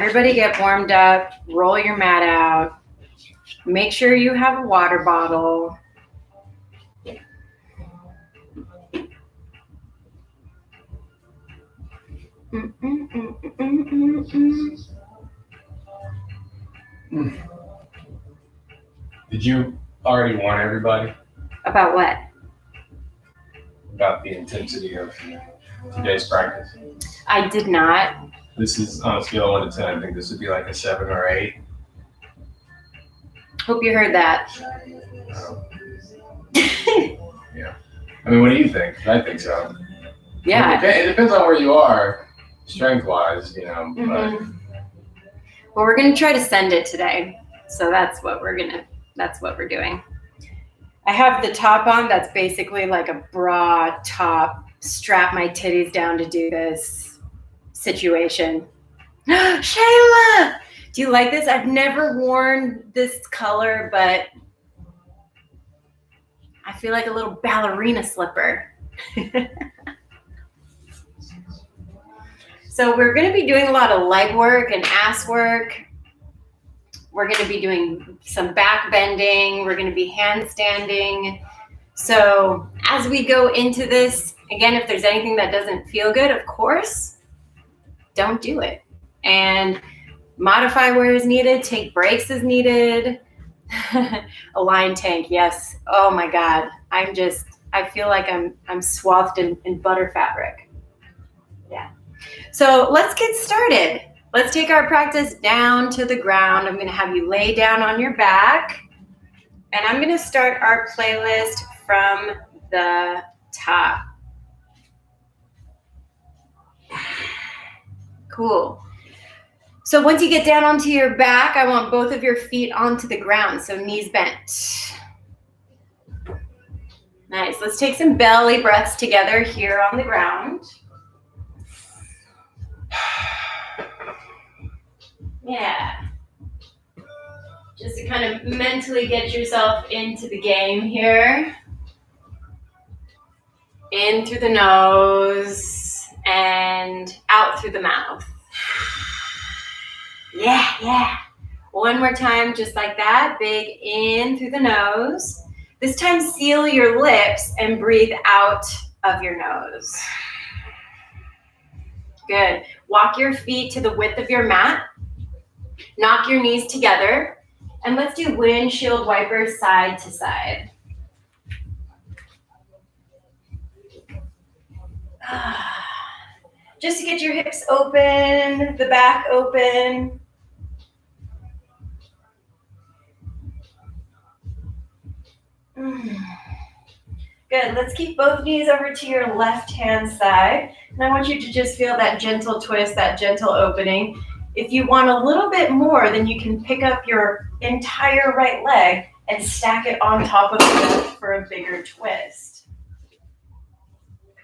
Everybody get warmed up, roll your mat out. Make sure you have a water bottle. Did you already warn everybody About what? about the intensity of today's practice? I did not. This is on a scale of 1 to 10. I think this would be like a 7 or 8. Hope you heard that. Yeah. I mean, what do you think? I think so. Yeah. It depends on where you are, strength-wise, you know. Mm-hmm. Well, we're gonna try to send it today, so that's what we're doing. I have the top on. That's basically like a bra top. Strap my titties down to do this situation. Shayla, do you like this? I've never worn this color, but I feel like a little ballerina slipper. So we're going to be doing a lot of leg work and ass work. We're going to be doing some back bending. We're going to be handstanding. So as we go into this, again, if there's anything that doesn't feel good, of course, don't do it. And modify where is needed, take breaks as needed. Align tank, yes. Oh my God. I feel like I'm swathed in butter fabric. Yeah. So let's get started. Let's take our practice down to the ground. I'm going to have you lay down on your back. And I'm going to start our playlist from the top. Cool. So once you get down onto your back, I want both of your feet onto the ground, so knees bent. Nice. Let's take some belly breaths together here on the ground. Yeah. Just to kind of mentally get yourself into the game here. In through the nose and out through the mouth. Yeah. One more time, just like that. Big in through the nose. This time, seal your lips and breathe out of your nose. Good. Walk your feet to the width of your mat. Knock your knees together. And let's do windshield wipers side to side. Just to get your hips open, the back open. Good. Let's keep both knees over to your left-hand side. And I want you to just feel that gentle twist, that gentle opening. If you want a little bit more, then you can pick up your entire right leg and stack it on top of the left for a bigger twist.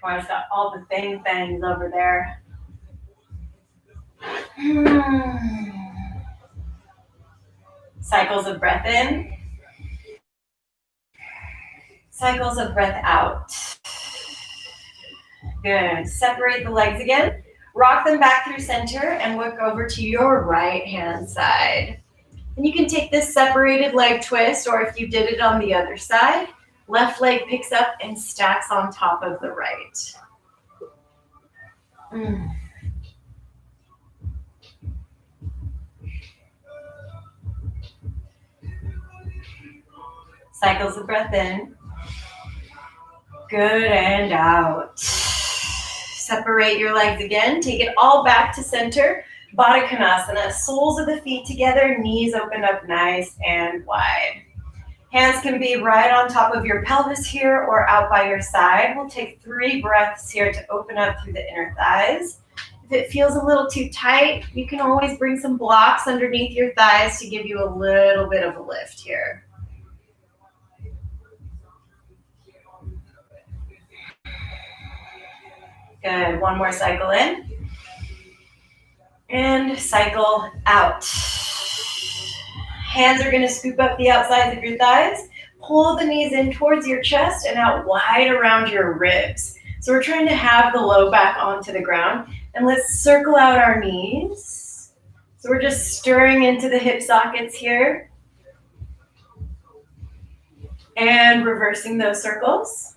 Come on, it's got all the things over there. Cycles of breath in. Cycles of breath out. Good. Separate the legs again. Rock them back through center and look over to your right hand side. And you can take this separated leg twist, or if you did it on the other side, left leg picks up and stacks on top of the right. Cycles of breath in. Good, and out. Separate your legs again. Take it all back to center. Baddha Konasana. Soles of the feet together. Knees open up nice and wide. Hands can be right on top of your pelvis here or out by your side. We'll take 3 breaths here to open up through the inner thighs. If it feels a little too tight, you can always bring some blocks underneath your thighs to give you a little bit of a lift here. Good. One more cycle in. And cycle out. Hands are going to scoop up the outsides of your thighs. Pull the knees in towards your chest and out wide around your ribs. So we're trying to have the low back onto the ground. And let's circle out our knees. So we're just stirring into the hip sockets here and reversing those circles.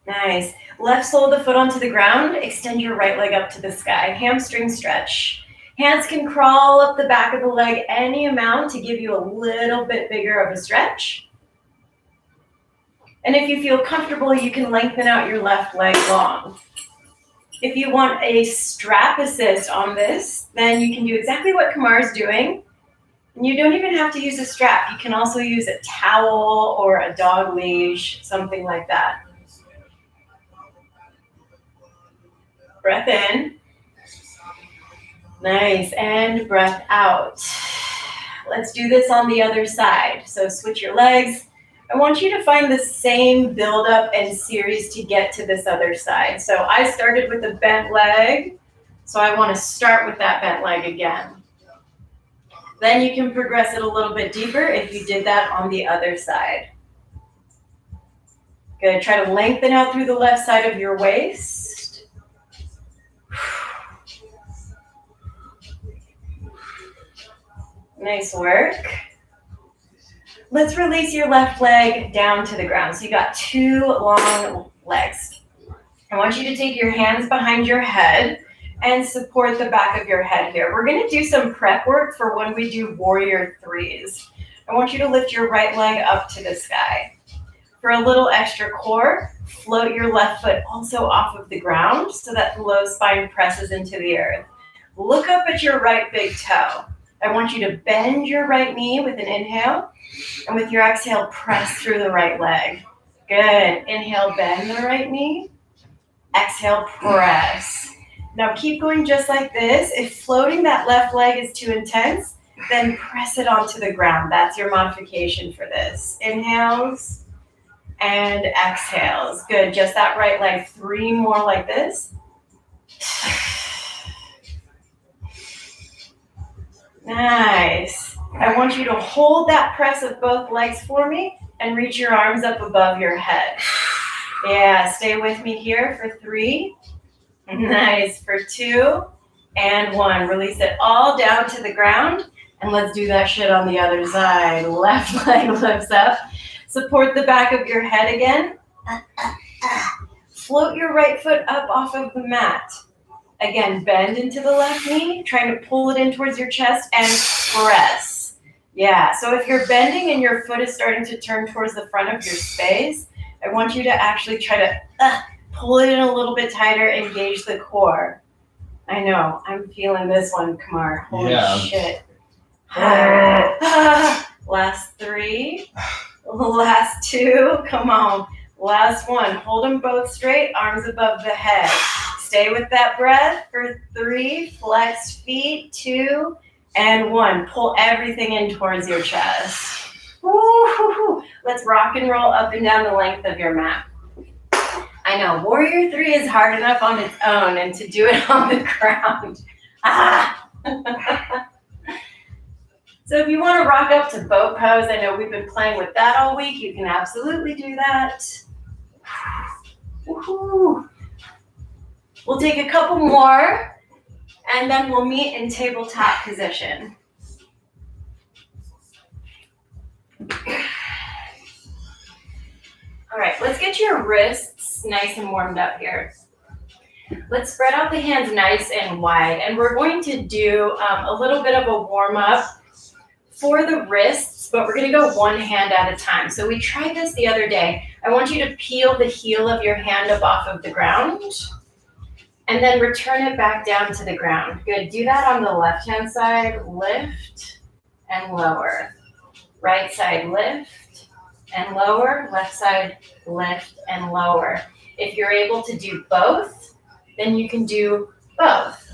Nice. Left sole of the foot onto the ground. Extend your right leg up to the sky. Hamstring stretch. Hands can crawl up the back of the leg any amount to give you a little bit bigger of a stretch. And if you feel comfortable, you can lengthen out your left leg long. If you want a strap assist on this, then you can do exactly what Kamar is doing. And you don't even have to use a strap. You can also use a towel or a dog leash, something like that. Breath in. Nice, and breath out. Let's do this on the other side. So switch your legs. I want you to find the same buildup and series to get to this other side. So I started with a bent leg. So I want to start with that bent leg again. Then you can progress it a little bit deeper if you did that on the other side. Good, try to lengthen out through the left side of your waist. Nice work. Let's release your left leg down to the ground. So you got two long legs. I want you to take your hands behind your head and support the back of your head here. We're going to do some prep work for when we do warrior threes. I want you to lift your right leg up to the sky. For a little extra core, float your left foot also off of the ground so that the low spine presses into the earth. Look up at your right big toe. I want you to bend your right knee with an inhale, and with your exhale, press through the right leg. Good. Inhale, bend the right knee. Exhale, press. Now keep going just like this. If floating that left leg is too intense, then press it onto the ground. That's your modification for this. Inhales and exhales. Good. Just that right leg. 3 more like this. Nice. I want you to hold that press of both legs for me and reach your arms up above your head. Yeah, stay with me here for 3. Nice. For 2 and 1. Release it all down to the ground. And let's do that shit on the other side. Left leg lifts up. Support the back of your head again. Float your right foot up off of the mat. Again, bend into the left knee, trying to pull it in towards your chest and press. Yeah, so if you're bending and your foot is starting to turn towards the front of your space, I want you to actually try to pull it in a little bit tighter, engage the core. I know, I'm feeling this one, Kamar. Holy shit. Last 3. Last 2. Come on. Last 1. Hold them both straight, arms above the head. Stay with that breath for 3. Flex feet. 2 and 1. Pull everything in towards your chest. Woo-hoo-hoo. Let's rock and roll up and down the length of your mat. I know, warrior 3 is hard enough on its own, and to do it on the ground. So if you want to rock up to boat pose, I know we've been playing with that all week. You can absolutely do that. Woo-hoo. We'll take a couple more, and then we'll meet in tabletop position. All right, let's get your wrists nice and warmed up here. Let's spread out the hands nice and wide, and we're going to do a little bit of a warm-up for the wrists, but we're going to go one hand at a time. So we tried this the other day. I want you to peel the heel of your hand up off of the ground, and then return it back down to the ground. Good. Do that on the left-hand side. Lift and lower. Right side, lift and lower. Left side, lift and lower. If you're able to do both, then you can do both.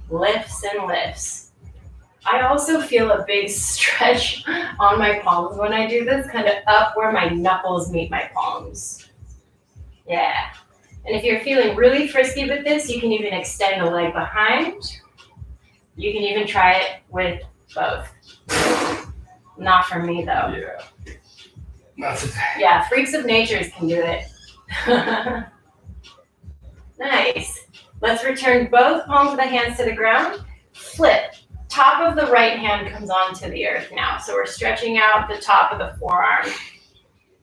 Lifts and lifts. I also feel a big stretch on my palms when I do this, kind of up where my knuckles meet my palms. Yeah. And if you're feeling really frisky with this, you can even extend the leg behind. You can even try it with both. Not for me, though. Yeah. Not today. Yeah, freaks of nature can do it. Nice. Let's return both palms of the hands to the ground. Flip. Top of the right hand comes onto the earth now. So we're stretching out the top of the forearm.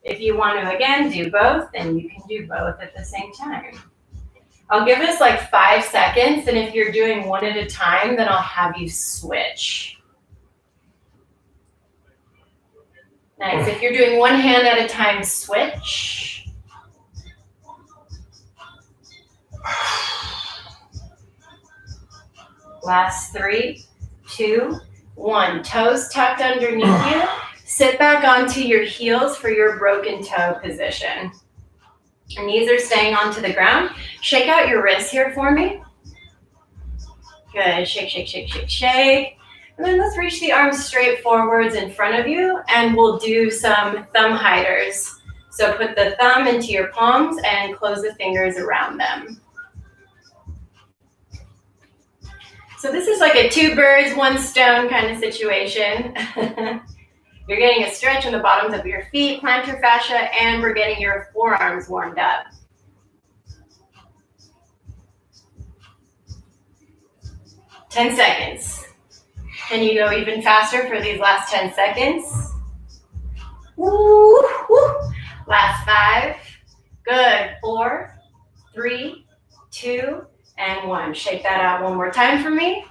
If you want to, again, do both, then you can do both at the same time. I'll give us like 5 seconds, and if you're doing one at a time, then I'll have you switch. Nice. If you're doing one hand at a time, switch. Last 3, 2, 1. Toes tucked underneath you. Sit back onto your heels for your broken toe position. Your knees are staying onto the ground. Shake out your wrists here for me. Good. Shake, shake, shake, shake, shake. And then let's reach the arms straight forwards in front of you, and we'll do some thumb hiders. So put the thumb into your palms and close the fingers around them. So this is like a 2 birds, 1 stone kind of situation. You're getting a stretch in the bottoms of your feet, plantar fascia, and we're getting your forearms warmed up. Ten seconds. Can you go even faster for these last 10 seconds? Woo, woo. Last 5. Good. 4, 3, 2, and 1. Shake that out one more time for me.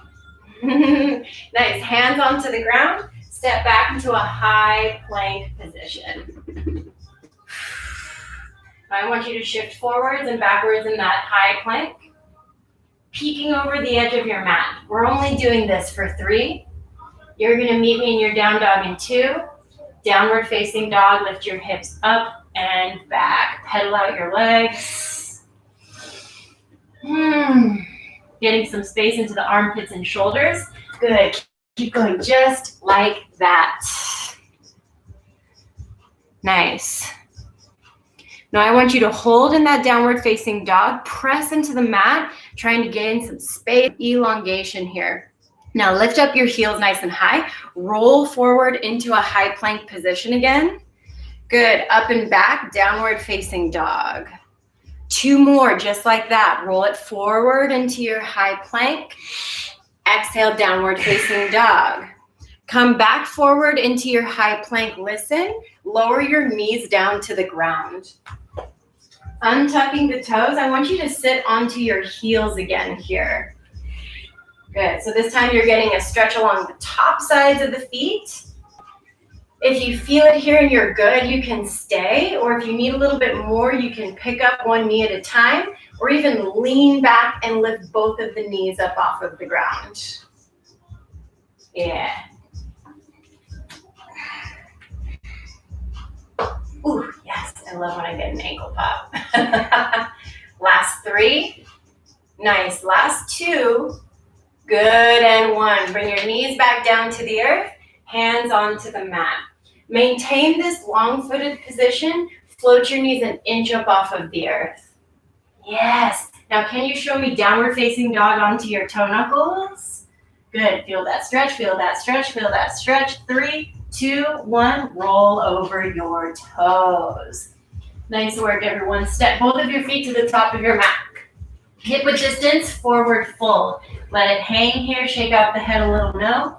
Nice. Hands onto the ground. Step back into a high plank position. I want you to shift forwards and backwards in that high plank, peeking over the edge of your mat. We're only doing this for 3. You're going to meet me in your down dog in 2. Downward facing dog, lift your hips up and back. Pedal out your legs. Getting some space into the armpits and shoulders. Good. Keep going just like that. Nice. Now I want you to hold in that downward facing dog, press into the mat, trying to gain some space, elongation here. Now lift up your heels nice and high, roll forward into a high plank position again. Good, up and back, downward facing dog. 2 more, just like that. Roll it forward into your high plank. Exhale, downward facing dog. Come back forward into your high plank. Listen, lower your knees down to the ground. Untucking the toes, I want you to sit onto your heels again here. Good, so this time you're getting a stretch along the top sides of the feet. If you feel it here and you're good, you can stay, or if you need a little bit more, you can pick up one knee at a time, or even lean back and lift both of the knees up off of the ground. Yeah. Ooh, yes, I love when I get an ankle pop. Last 3. Nice. Last 2. Good, and 1. Bring your knees back down to the earth, hands onto the mat. Maintain this long-footed position. Float your knees an inch up off of the earth. Yes. Now, can you show me downward facing dog onto your toe knuckles? Good. Feel that stretch, feel that stretch, feel that stretch. 3, 2, 1. Roll over your toes. Nice work, everyone. Step both of your feet to the top of your mat. Hip width distance, forward fold. Let it hang here. Shake out the head a little no.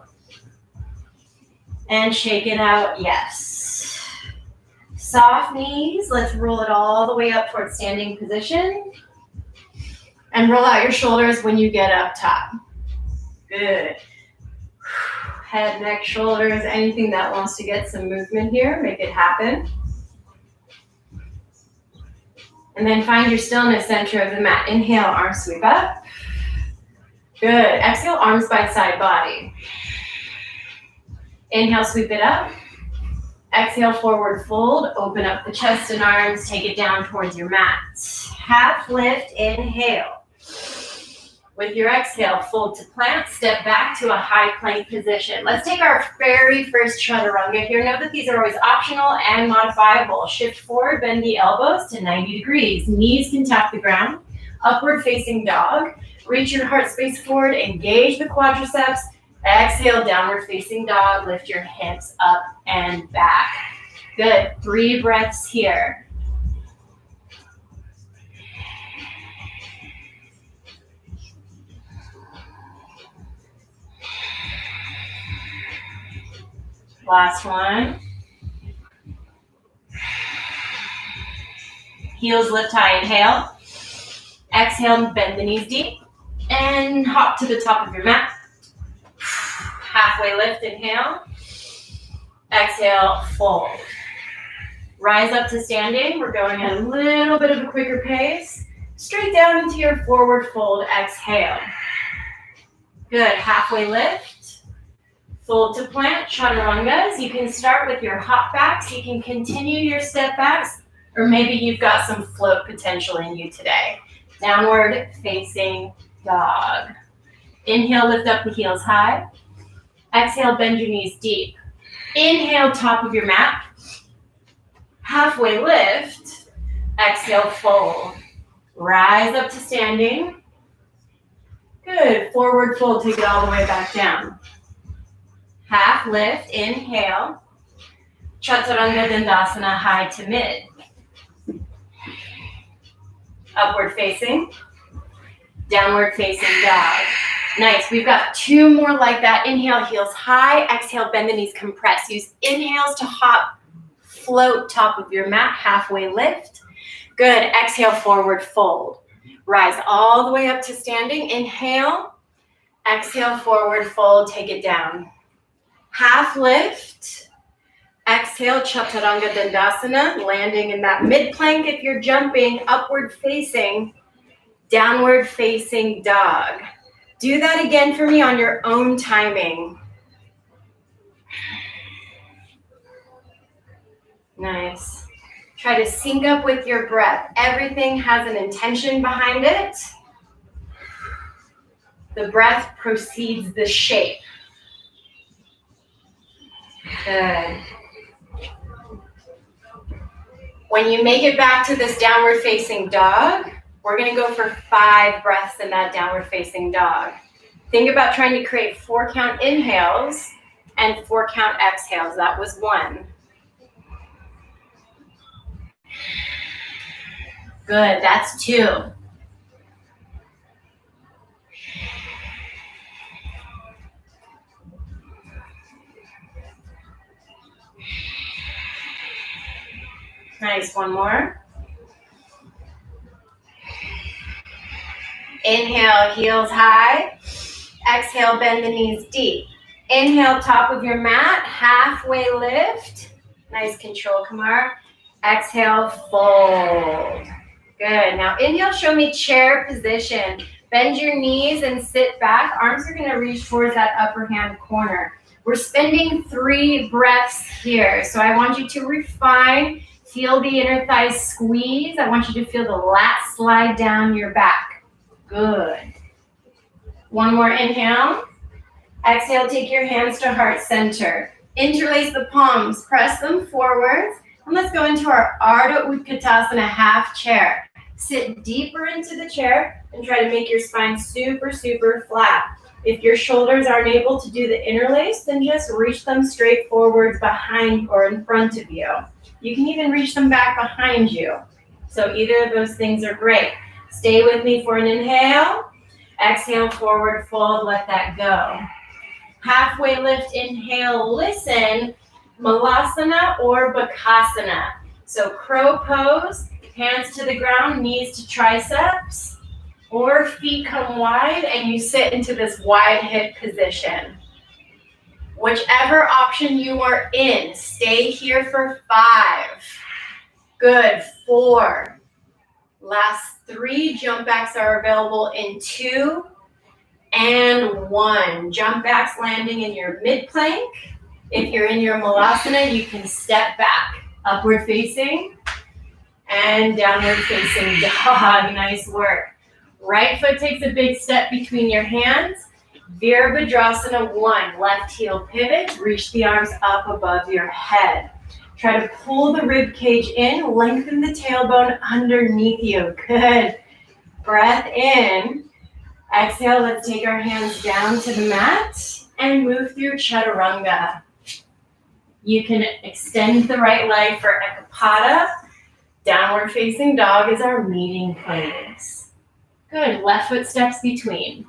And shake it out, yes. Soft knees. Let's roll it all the way up towards standing position. And roll out your shoulders when you get up top. Good. Head, neck, shoulders, anything that wants to get some movement here, make it happen. And then find your stillness center of the mat. Inhale, arms sweep up. Good. Exhale, arms by side body. Inhale, sweep it up. Exhale, forward fold. Open up the chest and arms. Take it down towards your mat. Half lift, inhale. With your exhale, fold to plank. Step back to a high plank position. Let's take our very first chaturanga here. Know that these are always optional and modifiable. Shift forward, bend the elbows to 90 degrees. Knees can tap the ground. Upward facing dog. Reach your heart space forward. Engage the quadriceps. Exhale, downward facing dog. Lift your hips up and back. Good. 3 breaths here. Last one. Heels lift high, inhale. Exhale, bend the knees deep. And hop to the top of your mat. Halfway lift, inhale. Exhale, fold. Rise up to standing. We're going at a little bit of a quicker pace. Straight down into your forward fold, exhale. Good, halfway lift. Fold to plant, chaturangas. You can start with your hop backs. You can continue your step backs, or maybe you've got some float potential in you today. Downward facing dog. Inhale, lift up the heels high. Exhale, bend your knees deep. Inhale, top of your mat. Halfway lift. Exhale, fold. Rise up to standing. Good. Forward fold, take it all the way back down. Half lift, inhale. Chaturanga Dandasana, high to mid. Upward facing. Downward facing dog. Nice. We've got two more like that. Inhale, heels high. Exhale, bend the knees, compress. Use inhales to hop, float top of your mat, halfway lift. Good. Exhale, forward fold. Rise all the way up to standing. Inhale. Exhale, forward fold. Take it down. Half lift. Exhale, Chaturanga Dandasana. Landing in that mid plank if you're jumping. Upward facing. Downward facing dog. Do that again for me on your own timing. Nice. Try to sync up with your breath. Everything has an intention behind it. The breath precedes the shape. Good. When you make it back to this downward facing dog, we're going to go for 5 breaths in that downward facing dog. Think about trying to create 4 count inhales and 4 count exhales. That was 1. Good, that's 2. Nice, 1 more. Inhale, heels high. Exhale, bend the knees deep. Inhale, top of your mat, halfway lift. Nice control, Kamar. Exhale, fold. Good. Now inhale, show me chair position. Bend your knees and sit back. Arms are going to reach towards that upper hand corner. We're spending 3 breaths here. So I want you to refine. Feel the inner thighs squeeze. I want you to feel the lats slide down your back. Good. 1 more inhale. Exhale, take your hands to heart center. Interlace the palms, press them forwards. And let's go into our Ardha Utkatasana half chair. Sit deeper into the chair and try to make your spine super, super flat. If your shoulders aren't able to do the interlace, then just reach them straight forwards behind or in front of you. You can even reach them back behind you. So either of those things are great. Stay with me for an inhale. Exhale, forward fold, let that go. Halfway lift, inhale, listen, Malasana or Bakasana. So crow pose, hands to the ground, knees to triceps, or feet come wide and you sit into this wide hip position. Whichever option you are in, stay here for 5. Good, 4. Last 3, jump backs are available in 2 and 1. Jump backs landing in your mid plank. If you're in your Malasana, you can step back. Upward facing and downward facing dog. Nice work. Right foot takes a big step between your hands. Virabhadrasana 1. Left heel pivot. Reach the arms up above your head. Try to pull the rib cage in. Lengthen the tailbone underneath you. Good. Breath in. Exhale. Let's take our hands down to the mat and move through Chaturanga. You can extend the right leg for Ekapada. Downward facing dog is our meeting place. Good. Left foot steps between.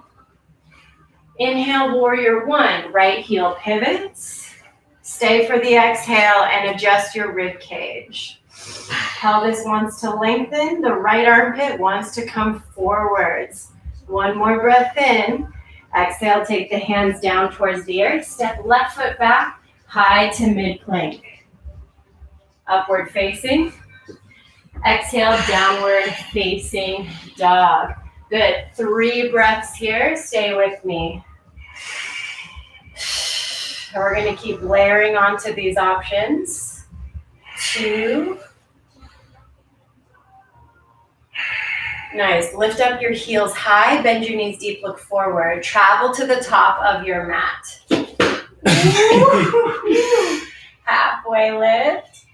Inhale, warrior 1. Right heel pivots. Stay for the exhale and adjust your rib cage. Pelvis wants to lengthen. The right armpit wants to come forwards. One more breath in. Exhale, take the hands down towards the earth. Step left foot back, high to mid plank. Upward facing. Exhale, downward facing dog. Good. 3 breaths here. Stay with me. And we're going to keep layering onto these options. 2. Nice. Lift up your heels high. Bend your knees deep. Look forward. Travel to the top of your mat. Halfway lift.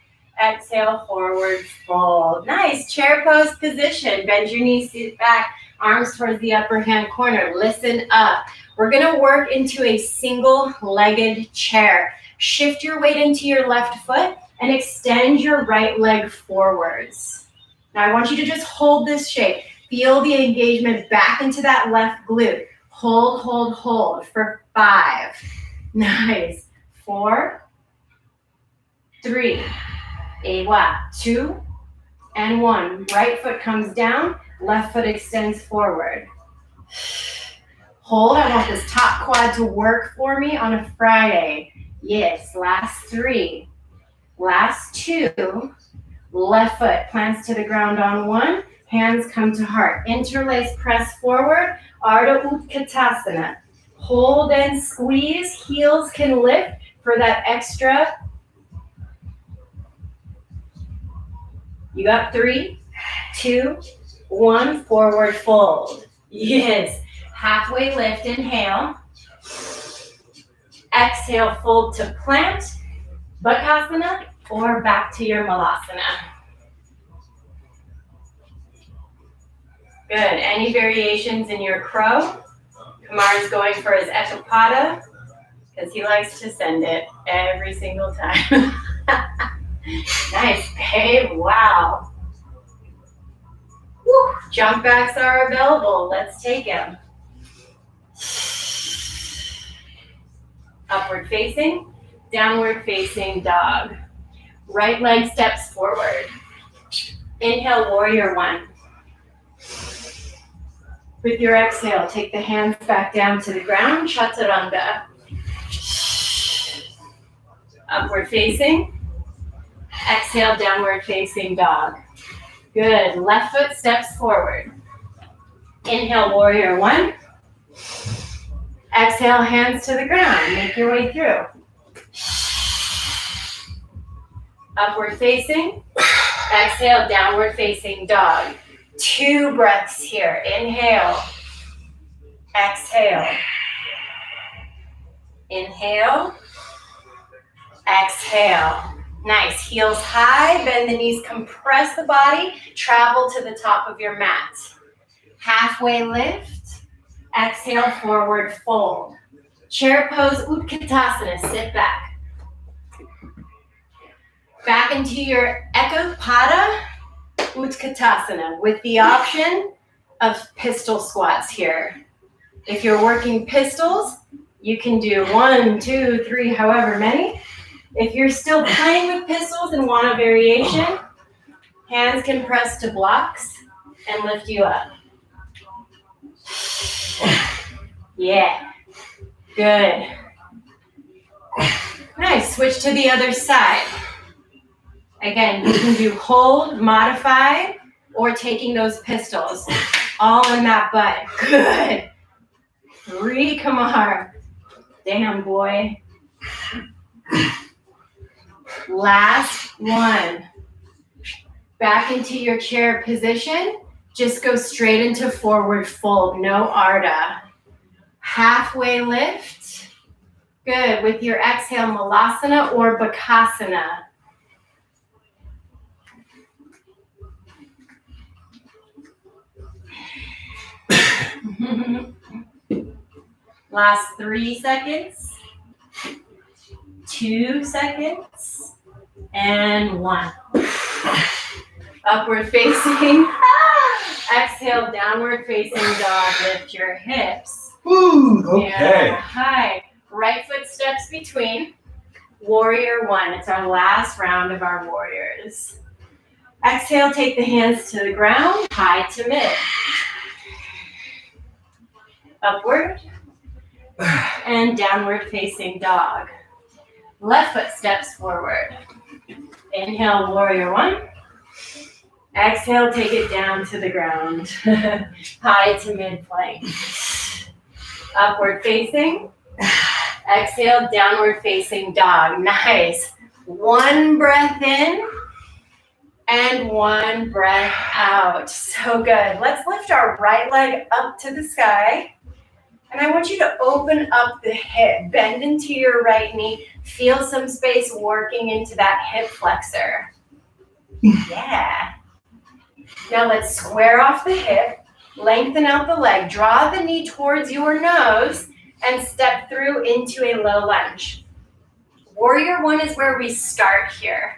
Exhale, forward fold. Nice. Chair pose position. Bend your knees, sit back. Arms towards the upper hand corner. Listen up. We're going to work into a single-legged chair. Shift your weight into your left foot and extend your right leg forwards. Now I want you to just hold this shape. Feel the engagement back into that left glute. Hold, hold, hold for 5. Nice. 4, 3, 2, and 1. Right foot comes down, left foot extends forward. Hold. I want this top quad to work for me on a Friday. Yes. Last 3. Last 2. Left foot plants to the ground on 1. Hands come to heart. Interlace, press forward. Ardha Utkatasana. Hold and squeeze. Heels can lift for that extra. You got 3, 2, 1. Forward fold. Yes. Halfway lift. Inhale. Exhale, fold to plant. Bakasana or back to your Malasana. Good. Any variations in your crow? Kamar is going for his Ekapada because he likes to send it every single time. Nice, babe. Wow. Woo. Jump backs are available. Let's take them. Upward facing, downward facing dog. Right leg steps forward. Inhale, warrior 1. With your exhale, take the hands back down to the ground, chaturanga. Upward facing. Exhale, downward facing dog. Good. Left foot steps forward. Inhale, warrior 1. Exhale, hands to the ground. Make your way through. Upward facing. Exhale, downward facing dog. 2 breaths here. Inhale. Exhale. Inhale. Exhale. Nice. Heels high. Bend the knees. Compress the body. Travel to the top of your mat. Halfway lift. Exhale, forward fold. Chair pose, Utkatasana. Sit back. Back into your Ekapada Utkatasana with the option of pistol squats here. If you're working pistols, you can do 1, 2, 3, however many. If you're still playing with pistols and want a variation, hands can press to blocks and lift you up. Yeah, good. Nice, switch to the other side. Again, you can do hold, modify, or taking those pistols. All in that butt, good. 3, Kamar. Damn, boy. Last 1. Back into your chair position. Just go straight into forward fold, no Ardha. Halfway lift. Good. With your exhale, Malasana or Bakasana. Last 3 seconds. 2 seconds. And 1. Upward facing. Exhale, downward facing dog. Lift your hips. Ooh, okay. Yeah. Hi. Right foot steps between. Warrior one. It's our last round of our warriors. Exhale, take the hands to the ground, high to mid. Upward and downward facing dog. Left foot steps forward. Inhale, warrior one. Exhale, take it down to the ground. High to mid plank. Upward facing. Exhale, downward facing dog. Nice. One breath in and one breath out. So good. Let's lift our right leg up to the sky. And I want you to open up the hip. Bend into your right knee. Feel some space working into that hip flexor. Yeah. Now let's square off the hip. Lengthen out the leg. Draw the knee towards your nose and step through into a low lunge. Warrior one is where we start here.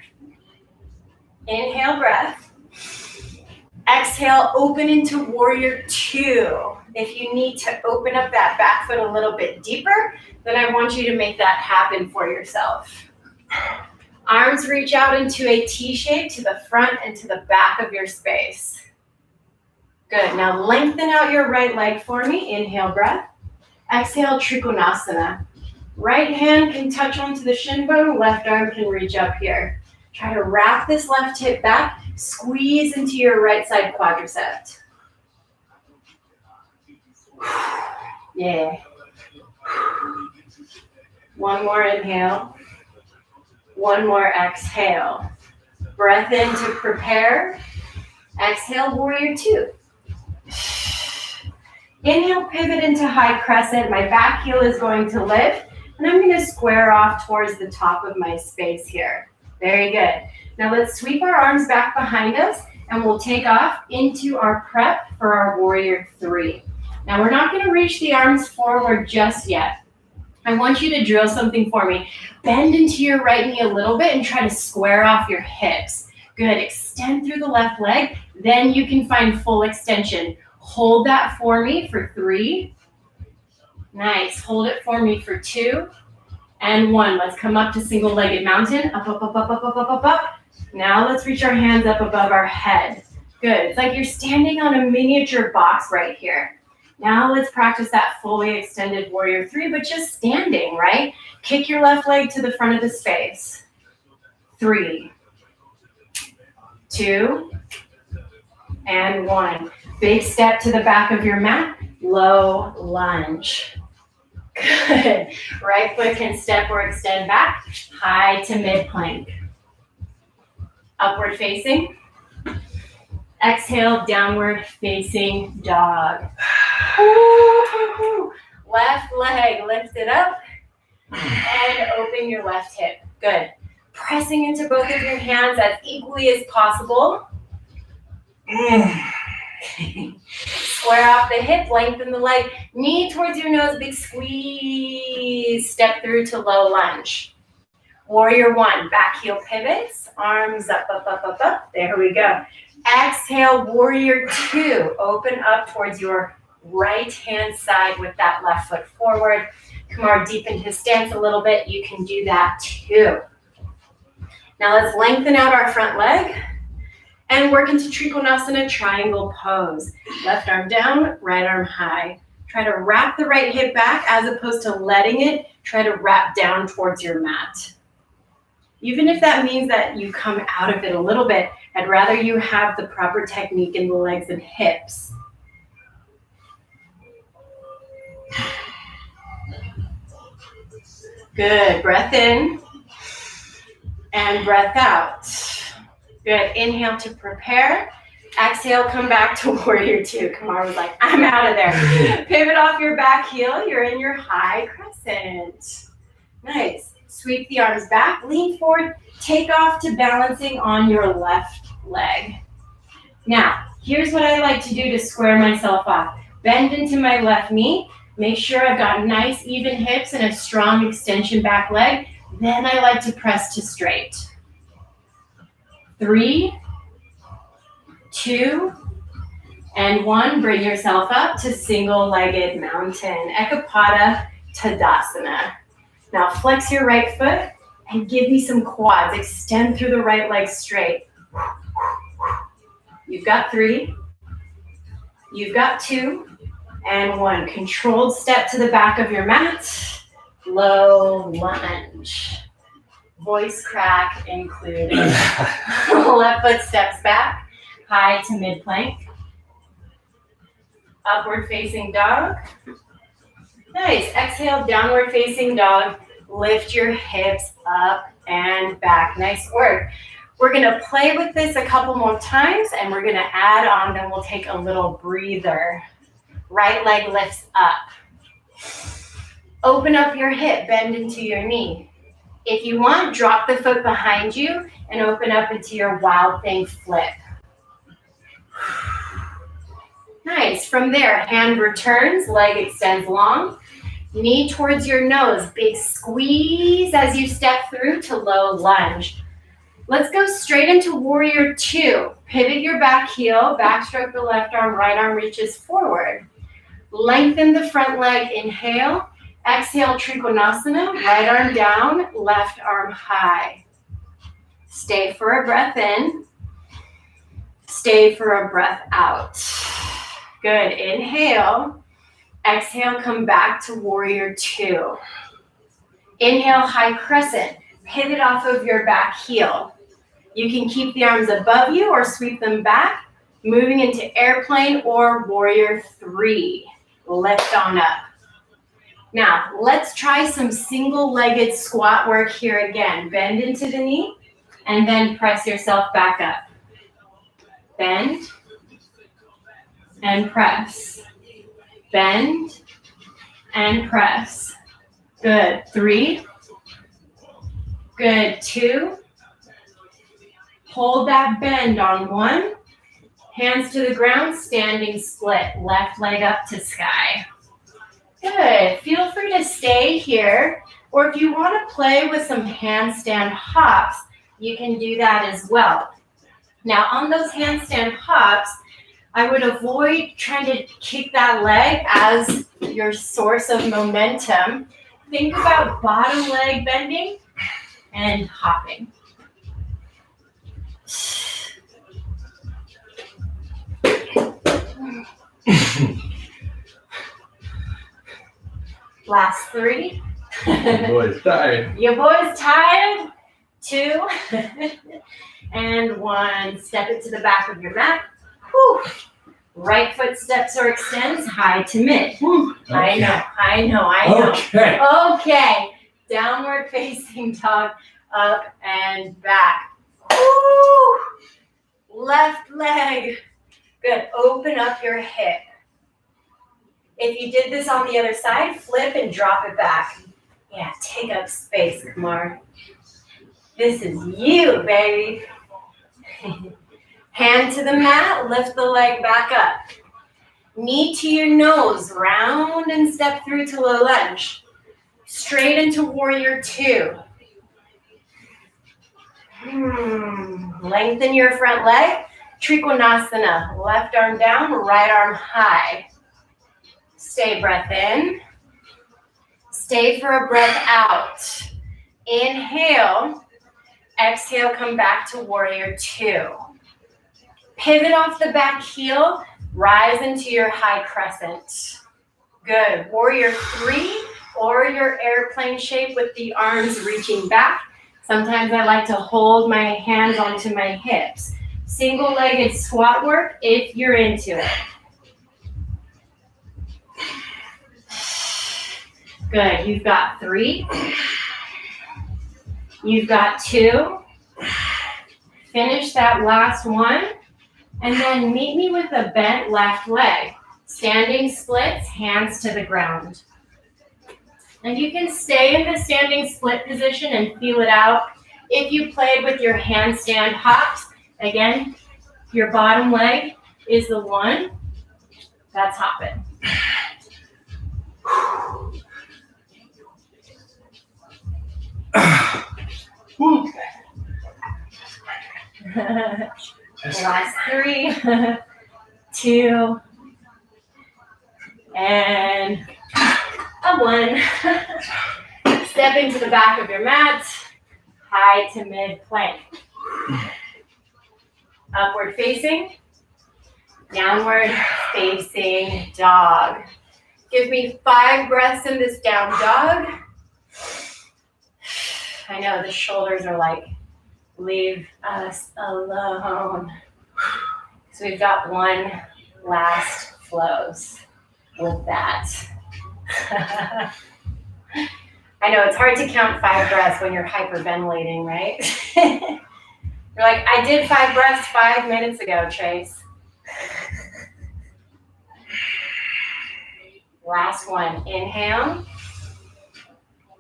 Inhale, breath. Exhale, open into warrior two. If you need to open up that back foot a little bit deeper, then I want you to make that happen for yourself. Arms reach out into a T shape to the front and to the back of your space. Good. Now lengthen out your right leg for me. Inhale, breath. Exhale, Trikonasana. Right hand can touch onto the shin bone. Left arm can reach up here. Try to wrap this left hip back. Squeeze into your right side quadricep. Yeah. One more inhale. One more exhale. Breath in to prepare. Exhale, warrior two. Inhale, pivot into high crescent. My back heel is going to lift, and I'm going to square off towards the top of my space here. Very good. Now let's sweep our arms back behind us, and we'll take off into our prep for our warrior three. Now we're not going to reach the arms forward just yet. I want you to drill something for me. Bend into your right knee a little bit and try to square off your hips. Good. Extend through the left leg. Then you can find full extension. Hold that for me for three. Nice. Hold it for me for two. And one. Let's come up to single-legged mountain. Up, up, up, up, up, up, up, up, up. Now let's reach our hands up above our head. Good. It's like you're standing on a miniature box right here. Now let's practice that fully extended warrior three, but just standing, right? Kick your left leg to the front of the space. 3, 2, and 1. Big step to the back of your mat. Low lunge. Good. Right foot can step or extend back. High to mid plank. Upward facing. Exhale, downward facing dog. Ooh. Left leg lifted up and open your left hip. Good. Pressing into both of your hands as equally as possible. Square off the hip, lengthen the leg, knee towards your nose, big squeeze, step through to low lunge. Warrior one, back heel pivots, arms up, up, up, up, up. There we go. Exhale, warrior two, open up towards your right hand side with that left foot forward. Kamar deepened his stance a little bit. You can do that too. Now let's lengthen out our front leg and work into Trikonasana triangle pose. Left arm down, right arm high. Try to wrap the right hip back as opposed to letting it. Try to wrap down towards your mat. Even if that means that you come out of it a little bit, I'd rather you have the proper technique in the legs and hips. Good. Breath in and breath out. Good. Inhale to prepare. Exhale, come back to warrior two. Kamar was like, I'm out of there. Pivot off your back heel. You're in your high crescent. Nice. Sweep the arms back. Lean forward. Take off to balancing on your left leg. Now, here's what I like to do to square myself off. Bend into my left knee. Make sure I've got nice even hips and a strong extension back leg. Then I like to press to straight. 3, 2, and 1. Bring yourself up to single-legged mountain. Ekapada Tadasana. Now flex your right foot. And give me some quads. Extend through the right leg straight. You've got 3. You've got 2. And 1. Controlled step to the back of your mat. Low lunge. Voice crack included. Left foot steps back. High to mid plank. Upward facing dog. Nice. Exhale, downward facing dog. Lift your hips up and back. Nice work. We're going to play with this a couple more times and we're going to add on, then we'll take a little breather. Right leg lifts up. Open up your hip, bend into your knee. If you want, drop the foot behind you and open up into your wild thing flip. Nice. From there, hand returns, leg extends long. Knee towards your nose, big squeeze as you step through to low lunge. Let's go straight into warrior 2. Pivot your back heel, backstroke the left arm, right arm reaches forward. Lengthen the front leg, inhale. Exhale, Trikonasana, right arm down, left arm high. Stay for a breath in. Stay for a breath out. Good, inhale. Exhale, come back to warrior 2. Inhale, high crescent. Pivot off of your back heel. You can keep the arms above you or sweep them back, moving into airplane or warrior 3. Lift on up. Now, let's try some single-legged squat work here again. Bend into the knee and then press yourself back up. Bend and press. Bend and press. Good. 3. Good. 2. Hold that bend on 1. Hands to the ground, standing split. Left leg up to sky. Good. Feel free to stay here. Or if you want to play with some handstand hops, you can do that as well. Now, on those handstand hops, I would avoid trying to kick that leg as your source of momentum. Think about bottom leg bending and hopping. Last 3. Your boy's tired. Your boy's tired. 2 and 1. Step it to the back of your mat. Whew. Right foot steps or extends, high to mid. Okay. I know. Okay. Okay. Downward facing dog, up and back. Woo. Left leg. Good. Open up your hip. If you did this on the other side, flip and drop it back. Yeah, take up space, Kamar. This is you, baby. Hand to the mat, lift the leg back up. Knee to your nose, round and step through to low lunge. Straight into warrior 2. Lengthen your front leg. Trikonasana, left arm down, right arm high. Stay breath in. Stay for a breath out. Inhale. Exhale, come back to warrior 2. Pivot off the back heel, rise into your high crescent. Good. Warrior 3 or your airplane shape with the arms reaching back. Sometimes I like to hold my hands onto my hips. Single-legged squat work if you're into it. Good. You've got 3. You've got 2. Finish that last 1. And then meet me with a bent left leg. Standing splits, hands to the ground. And you can stay in the standing split position and feel it out. If you played with your handstand hops, again, your bottom leg is the one that's hopping. Last 3, 2, and a 1. Step into the back of your mat. high to mid plank. Upward facing, downward facing dog. Give me 5 breaths in this down dog. I know the shoulders are like, leave us alone. So we've got one last flows with that. I know it's hard to count 5 breaths when you're hyperventilating, right? You're like, I did 5 breaths 5 minutes ago, Trace. Last one, inhale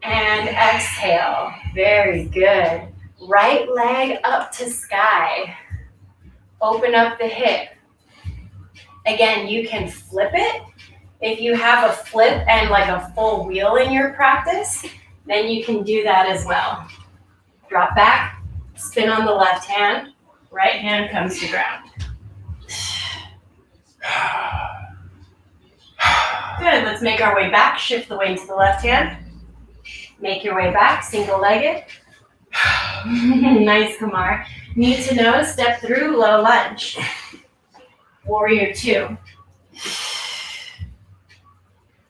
and exhale. Very good. Right leg up to sky. Open up the hip. Again, you can flip it. If you have a flip and like a full wheel in your practice, then you can do that as well. Drop back, spin on the left hand, right hand comes to ground. Good, let's make our way back. Shift the weight to the left hand. Make your way back, single-legged. Nice, Kamar. Knee to nose, step through, low lunge. Warrior 2.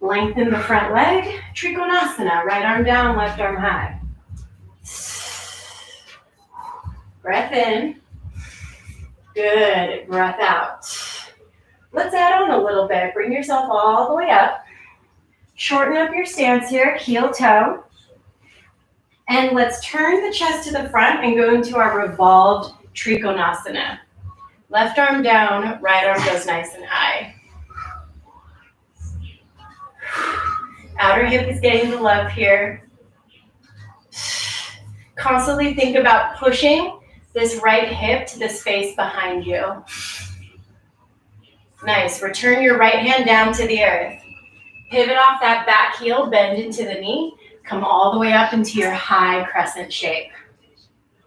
Lengthen the front leg. Trikonasana, right arm down, left arm high. Breath in. Good, breath out. Let's add on a little bit. Bring yourself all the way up. Shorten up your stance here, heel toe. And let's turn the chest to the front and go into our revolved Trikonasana. Left arm down, right arm goes nice and high. Outer hip is getting the love here. Constantly think about pushing this right hip to the space behind you. Nice. Return your right hand down to the earth. Pivot off that back heel, bend into the knee. Come all the way up into your high crescent shape.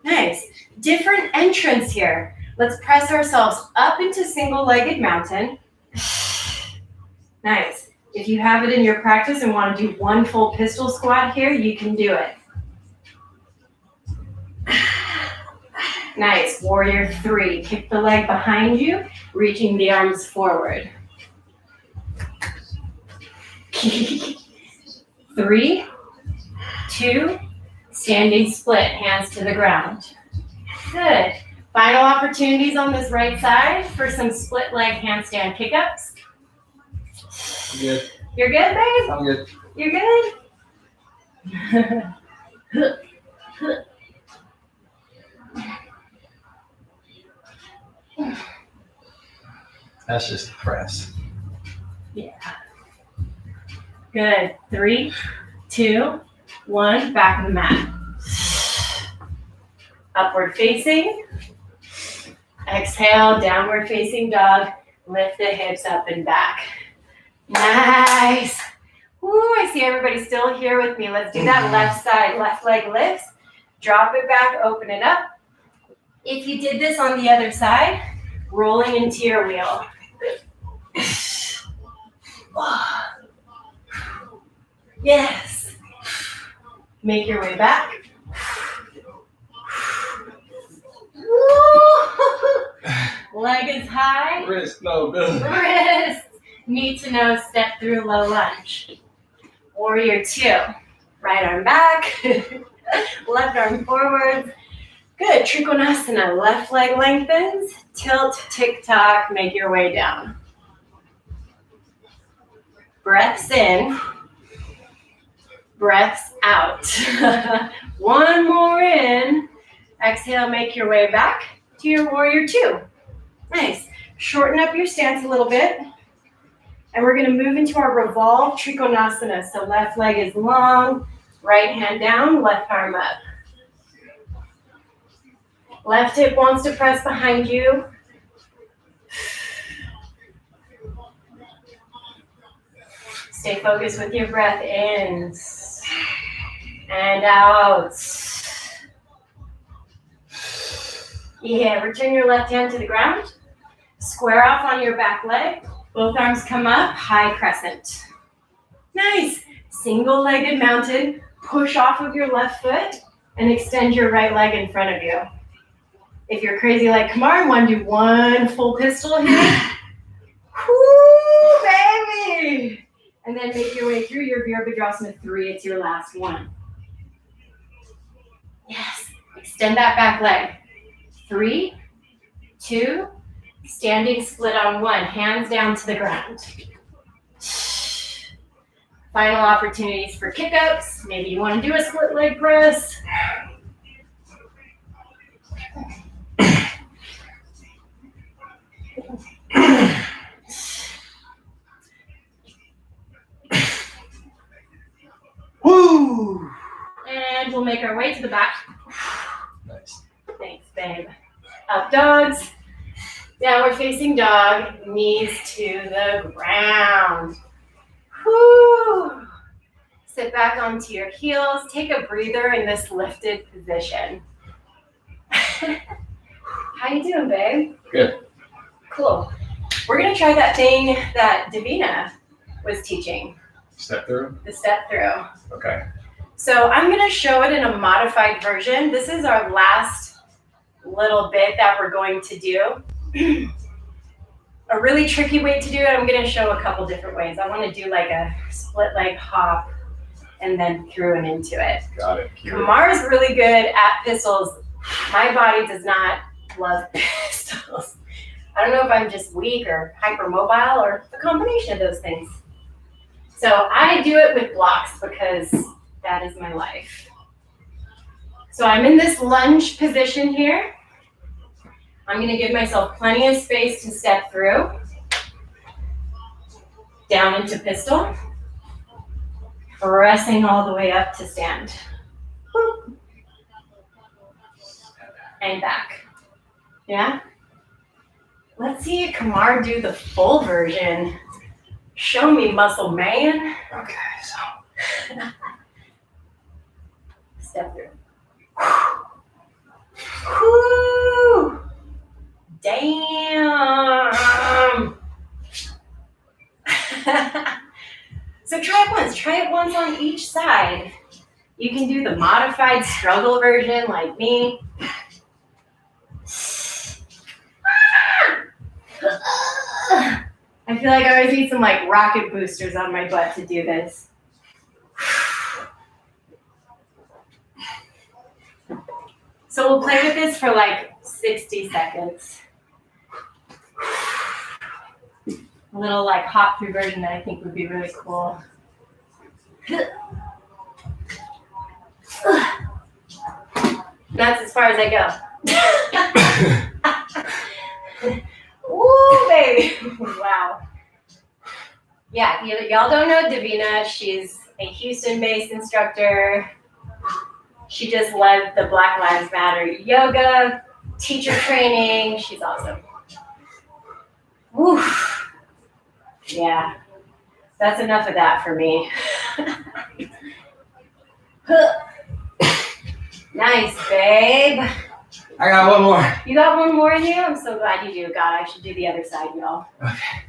Nice. Different entrance here. Let's press ourselves up into single-legged mountain. Nice. If you have it in your practice and want to do one full pistol squat here, you can do it. Nice. Warrior 3. Kick the leg behind you, reaching the arms forward. 3, 2, standing split, hands to the ground. Good. Final opportunities on this right side for some split leg handstand kick-ups. I'm good. You're good, babe? I'm good. You're good? That's just the press. Yeah. Good. 3, 2, 1. Back on the mat. Upward facing. Exhale, downward facing dog. Lift the hips up and back. Nice. Woo, I see everybody still here with me. Let's do that left side. Left leg lifts. Drop it back, open it up. If you did this on the other side, rolling into your wheel. Yes. Make your way back. Leg is high. Wrist, no, good. Wrist. Knee to nose, step through low lunge. Warrior 2. Right arm back. Left arm forwards. Good. Trikonasana. Left leg lengthens. Tilt, tick-tock. Make your way down. Breaths in. Breaths out. One more in. Exhale, make your way back to your warrior 2. Nice. Shorten up your stance a little bit. And we're going to move into our revolved Trikonasana. So left leg is long, right hand down, left arm up. Left hip wants to press behind you. Stay focused with your breath in and out. Yeah, return your left hand to the ground. Square off on your back leg. Both arms come up, high crescent. Nice. Single-legged mountain. Push off of your left foot and extend your right leg in front of you. If you're crazy like Kamar and want to do one full pistol here, whoo, baby! And then make your way through your Virabhadrasana 3. It's your last one. Yes, extend that back leg. 3, 2, standing split on 1, hands down to the ground. Final opportunities for kick-ups. Maybe you want to do a split leg press. Woo! And we'll make our way to the back. Nice. Thanks, babe. Up dogs. Downward facing dog. Knees to the ground. Whoo! Sit back onto your heels. Take a breather in this lifted position. How you doing, babe? Good. Cool. We're going to try that thing that Davina was teaching. Step through? The step through. Okay. So I'm going to show it in a modified version. This is our last little bit that we're going to do. A really tricky way to do it, I'm going to show a couple different ways. I want to do like a split leg hop and then through and into it. Got it. Cute. Kamar is really good at pistols. My body does not love pistols. I don't know if I'm just weak or hypermobile or the combination of those things. So I do it with blocks because that is my life. So I'm in this lunge position here. I'm going to give myself plenty of space to step through. Down into pistol. Pressing all the way up to stand. And back. Yeah? Let's see Kamar do the full version. Show me, muscle man. Okay, so. Step through. Whoo! Damn! So try it once on each side. You can do the modified struggle version like me. I feel like I always need some like rocket boosters on my butt to do this. So we'll play with this for like 60 seconds. A little like hop through version that I think would be really cool. That's as far as I go. Woo, baby. Wow. Yeah, y'all don't know Davina. She's a Houston-based instructor. She just led the Black Lives Matter yoga, teacher training. She's awesome. Woo. Yeah, that's enough of that for me. Nice, babe. I got one more. You got one more in you? I'm so glad you do. God, I should do the other side, y'all. Okay.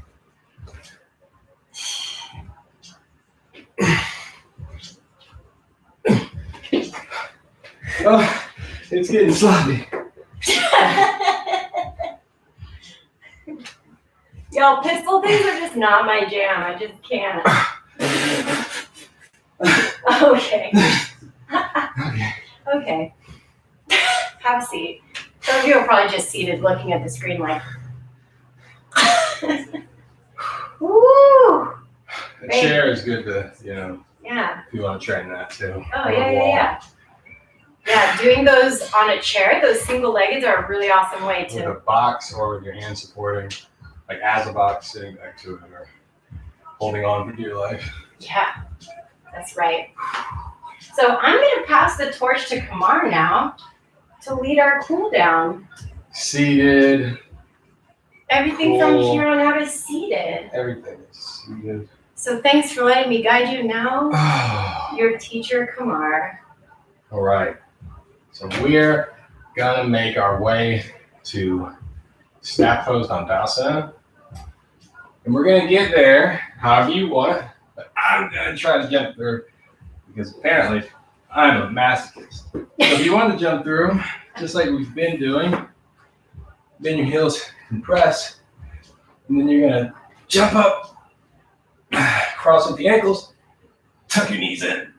Oh, it's getting sloppy. Y'all, pistol things are just not my jam. I just can't. Okay. Okay. Have a seat. Some of you are probably just seated looking at the screen like, woo! A chair is good to, Yeah. if you want to train that too. Oh, yeah. Yeah, doing those on a chair, those single-leggeds are a really awesome way With to. a box or with your hand supporting, like as a box sitting back to it or holding on for dear life. Yeah, that's right. So I'm going to pass the torch to Kamar now to lead our cool down. Seated. Everything from here on out is seated. Everything is seated. So thanks for letting me guide you now. Your teacher, Kamar. All right. So we're gonna make our way to staff pose Handasana. And we're gonna get there however you want. But I'm gonna try to jump through because apparently I'm a masochist. So if you want to jump through, just like we've been doing, bend your heels, compress, and then you're gonna jump up, cross with the ankles, tuck your knees in.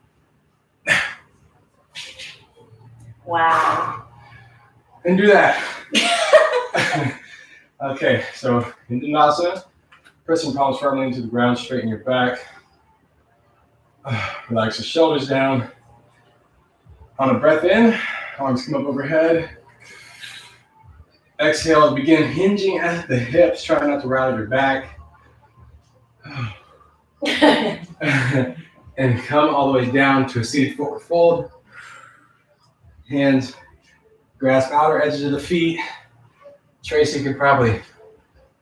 Wow. And do that. Okay, so in Dandasana, pressing palms firmly into the ground, straighten your back. Relax the shoulders down. On a breath in, arms come up overhead. Exhale, begin hinging at the hips, try not to round your back. And come all the way down to a seated forward fold. Hands grasp outer edges of the feet. Tracy could probably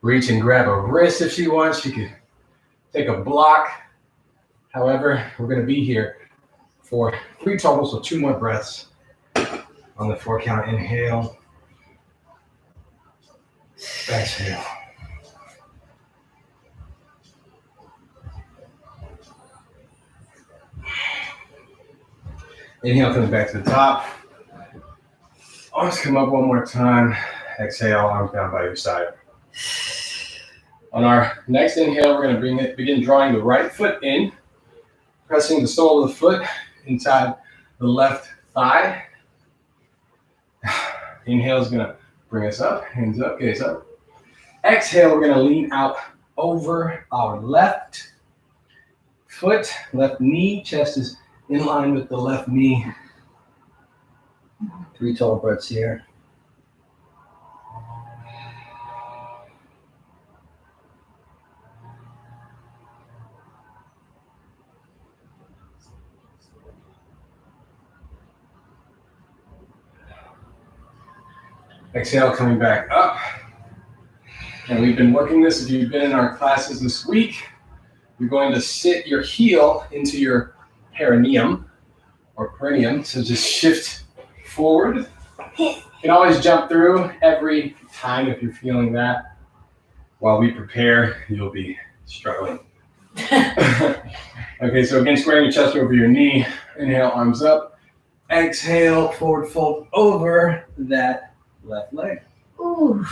reach and grab a wrist if she wants. She could take a block. However, we're going to be here for 3 total, so 2 more breaths. On the 4 count, inhale. Exhale. Inhale, coming back to the top. Arms come up one more time. Exhale, arms down by your side. On our next inhale, we're going to begin drawing the right foot in, pressing the sole of the foot inside the left thigh. Inhale is going to bring us up, hands up, gaze up. Exhale, we're going to lean out over our left foot, left knee, chest is in line with the left knee. 3 total breaths here. Exhale, coming back up. And we've been working this. If you've been in our classes this week, you're going to sit your heel into your perineum or perineum. So just shift forward. You can always jump through every time if you're feeling that. While we prepare, you'll be struggling. Okay, so again, squaring your chest over your knee. Inhale, arms up. Exhale, forward fold over that left leg. Ooh.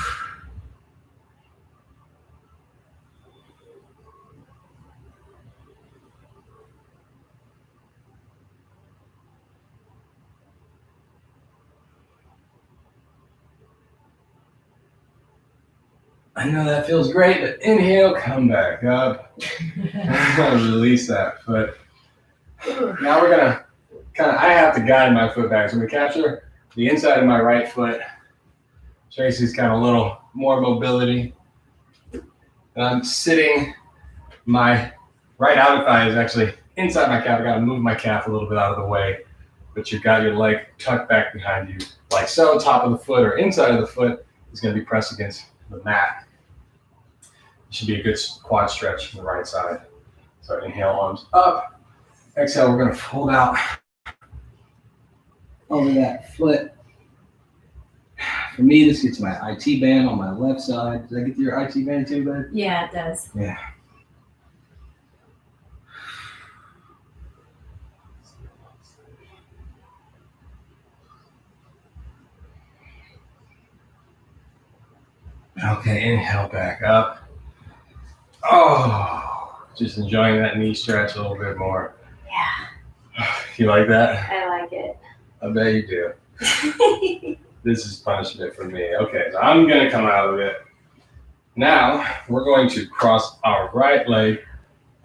I know that feels great, but inhale, come back up. Release that foot. Now we're gonna I have to guide my foot back. So I'm gonna capture the inside of my right foot. Tracy's got a little more mobility. And I'm sitting, my right outer thigh is actually inside my calf. I gotta move my calf a little bit out of the way, but you've got your leg tucked back behind you, like so. Top of the foot or inside of the foot is gonna be pressed against the mat. It should be a good quad stretch on the right side. So inhale, arms up. Exhale, we're gonna fold out over that foot. For me, this gets my IT band on my left side. Does that get to your IT band too, babe? Yeah, it does. Yeah. Okay, inhale back up. Oh, just enjoying that knee stretch a little bit more. Yeah. You like that? I like it. I bet you do. This is punishment for me. Okay, so I'm gonna come out of it. Now, we're going to cross our right leg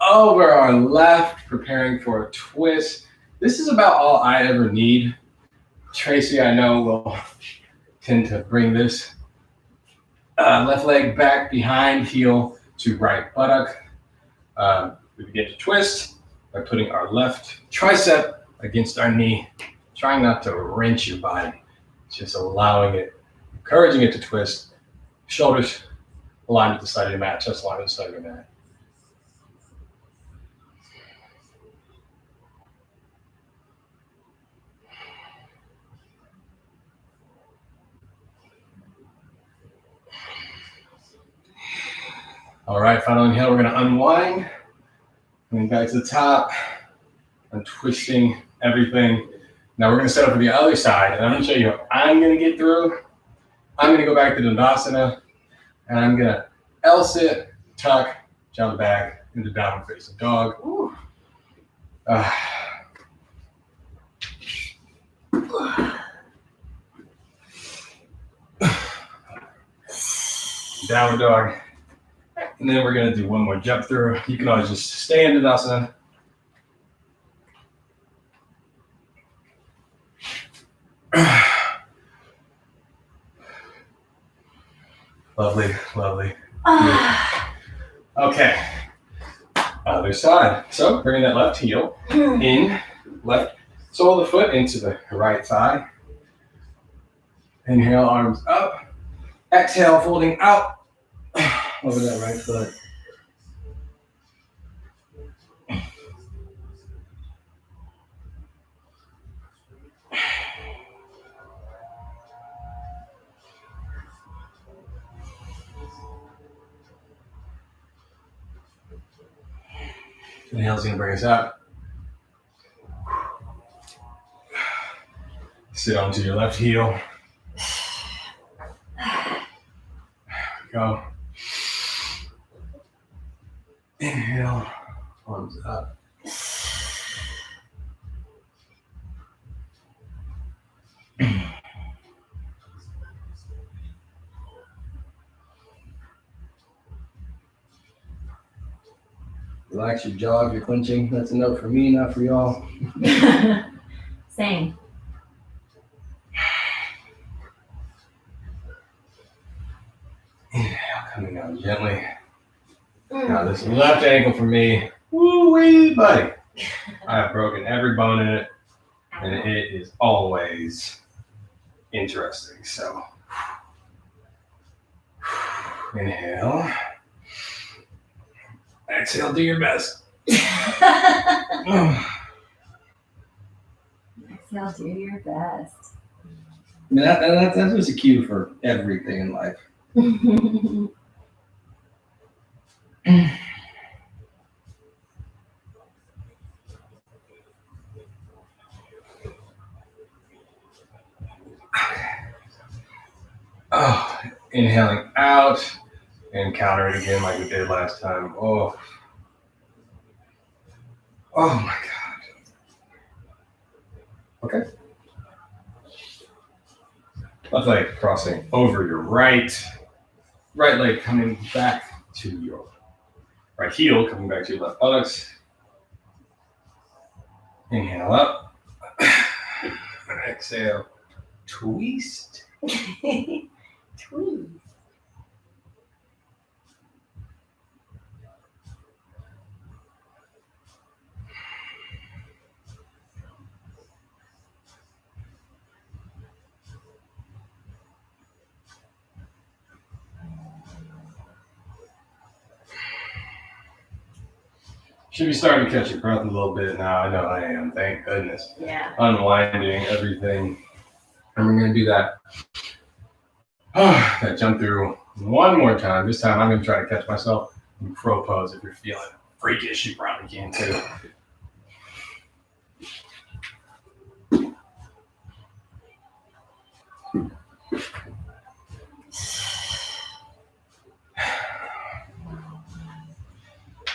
over our left, preparing for a twist. This is about all I ever need. Tracy, I know, will tend to bring this left leg back behind, heel to right buttock. We begin to twist by putting our left tricep against our knee, trying not to wrench your body, just allowing it, encouraging it to twist. Shoulders aligned with the side of your mat, chest aligned with the side of your mat. All right, final inhale, we're gonna unwind. Coming back to the top, and twisting everything Now we're going to set up for the other side, and I'm going to show you how I'm going to get through. I'm going to go back to Dandasana, and I'm going to L sit, tuck, jump back into downward facing dog. Downward dog. And then we're going to do one more jump through. You can always just stay in Dandasana. Lovely, lovely. Okay, other side. So bringing that left heel in, left sole of the foot into the right thigh. Inhale, arms up. Exhale, folding out over that right foot. Inhale's gonna bring us up. Sit onto your left heel. There we go. Inhale, arms up. Relax your jaw if you're clenching. That's a note for me, not for y'all. Same. Inhale, coming down gently. Now this left ankle for me, woo-wee, buddy. I have broken every bone in it, and it is always interesting. So, inhale. Exhale, do your best. Exhale, do your best. I mean, that was a cue for everything in life. Oh, inhaling out and counter it again like we did last time. Oh my God. Okay. Left leg crossing over your right leg coming back to your right heel, coming back to your left buttocks. Inhale up. Exhale. Twist. Tweet. Should be starting to catch your breath a little bit now. I know I am. Thank goodness. Yeah. Unwinding everything. And we're going to do that. That jump through one more time. This time I'm going to try to catch myself in crow pose. If you're feeling freakish, you probably can too.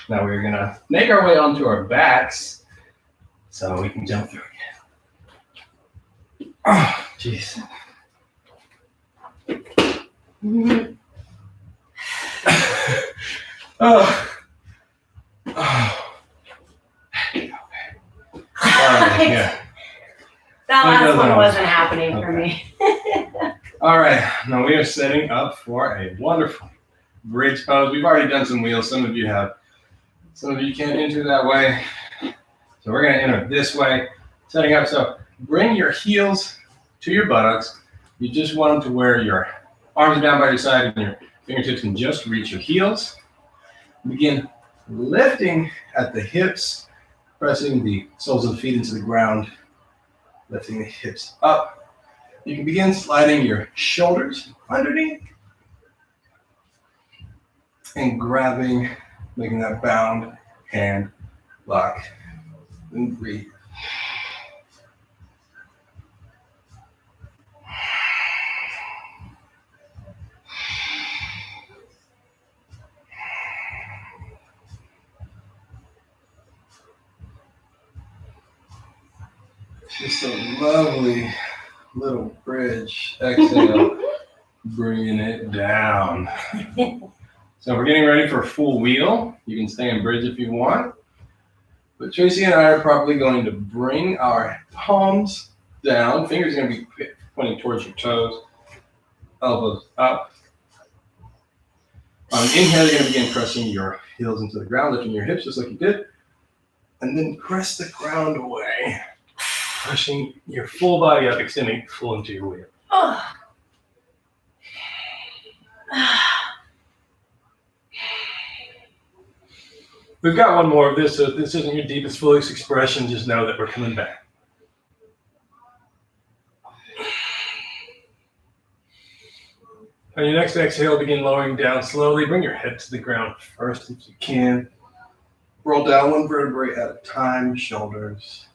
Now we're going to make our way onto our backs so we can jump through again. Oh, jeez. Oh. Yeah. That last one wasn't happening for me. All right, now we are setting up for a wonderful bridge pose. We've already done some wheels. Some of you have. Some of you can't enter that way. So we're going to enter this way. Setting up. So bring your heels to your buttocks. You just want them to where your arms are down by your side and your fingertips can just reach your heels. Begin lifting at the hips, pressing the soles of the feet into the ground, lifting the hips up. You can begin sliding your shoulders underneath and grabbing, making that bound hand lock. And breathe. Just a lovely little bridge. Exhale, bringing it down. So we're getting ready for a full wheel. You can stay in bridge if you want. But Tracy and I are probably going to bring our palms down. Fingers are going to be pointing towards your toes. Elbows up. On inhale, you're going to begin pressing your heels into the ground, lifting your hips just like you did. And then press the ground away. Pushing your full body up, extending full into your wheel. Oh. We've got one more of this, so if this isn't your deepest, fullest expression, just know that we're coming back. On your next exhale, begin lowering down slowly. Bring your head to the ground first if you can. Roll down one vertebrae at a time, shoulders,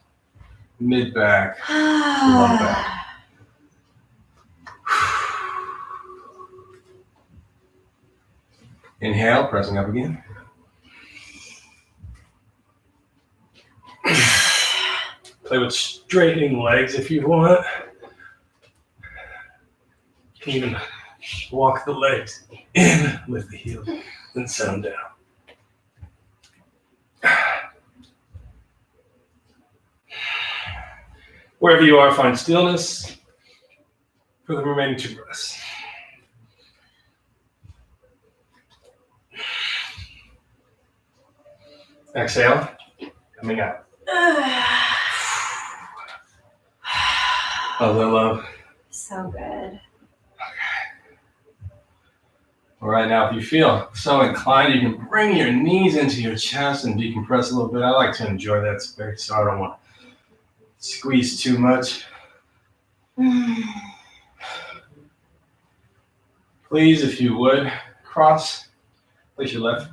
mid-back, low back. Inhale, pressing up again. Play with straightening legs if you want. You can even walk the legs in with the heels and set them down. Wherever you are, find stillness for the remaining 2 breaths. Exhale, coming out. How's that, love? So good. All right, now if you feel so inclined, you can bring your knees into your chest and decompress a little bit. I like to enjoy that space, so I don't want to squeeze too much. Please, if you would, place your left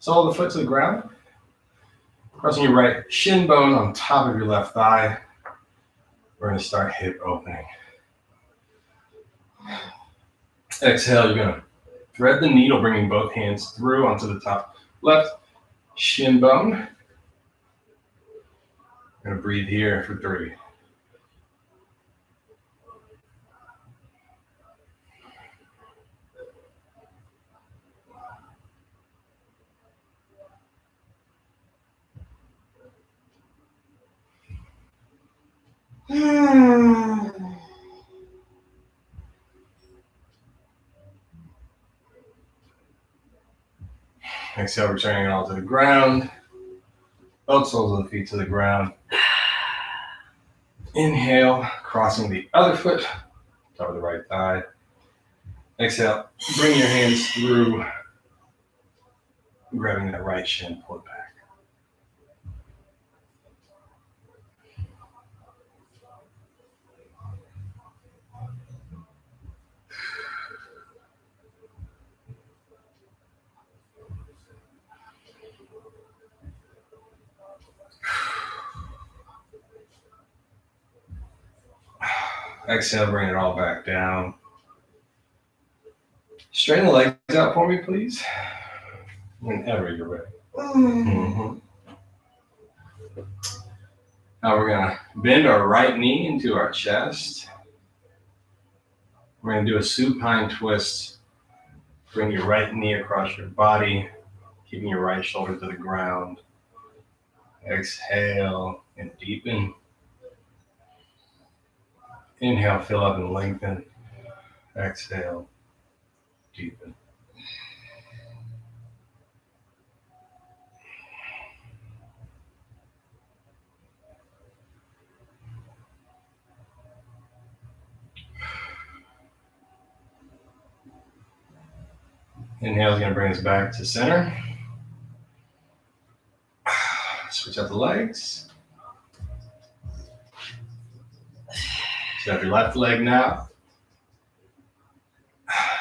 sole of the foot to the ground. Crossing your right shin bone on top of your left thigh. We're going to start hip opening. Exhale, you're going to thread the needle, bringing both hands through onto the top left shin bone. We're going to breathe here for 3. Exhale, returning it all to the ground. Both soles of the feet to the ground. Inhale, crossing the other foot, top of the right thigh. Exhale, bring your hands through, grabbing that right shin, pull it back. Exhale, bring it all back down. Straighten the legs out for me, please. Whenever you're ready. Mm-hmm. Now we're going to bend our right knee into our chest. We're going to do a supine twist. Bring your right knee across your body, keeping your right shoulder to the ground. Exhale and deepen. Inhale, fill up and lengthen. Exhale, deepen. Inhale is going to bring us back to center. Switch out the legs. Step your left leg now.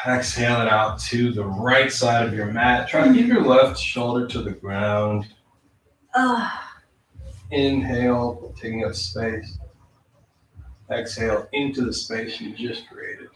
Exhale it out to the right side of your mat. Try to keep your left shoulder to the ground. Inhale, taking up space. Exhale into the space you just created.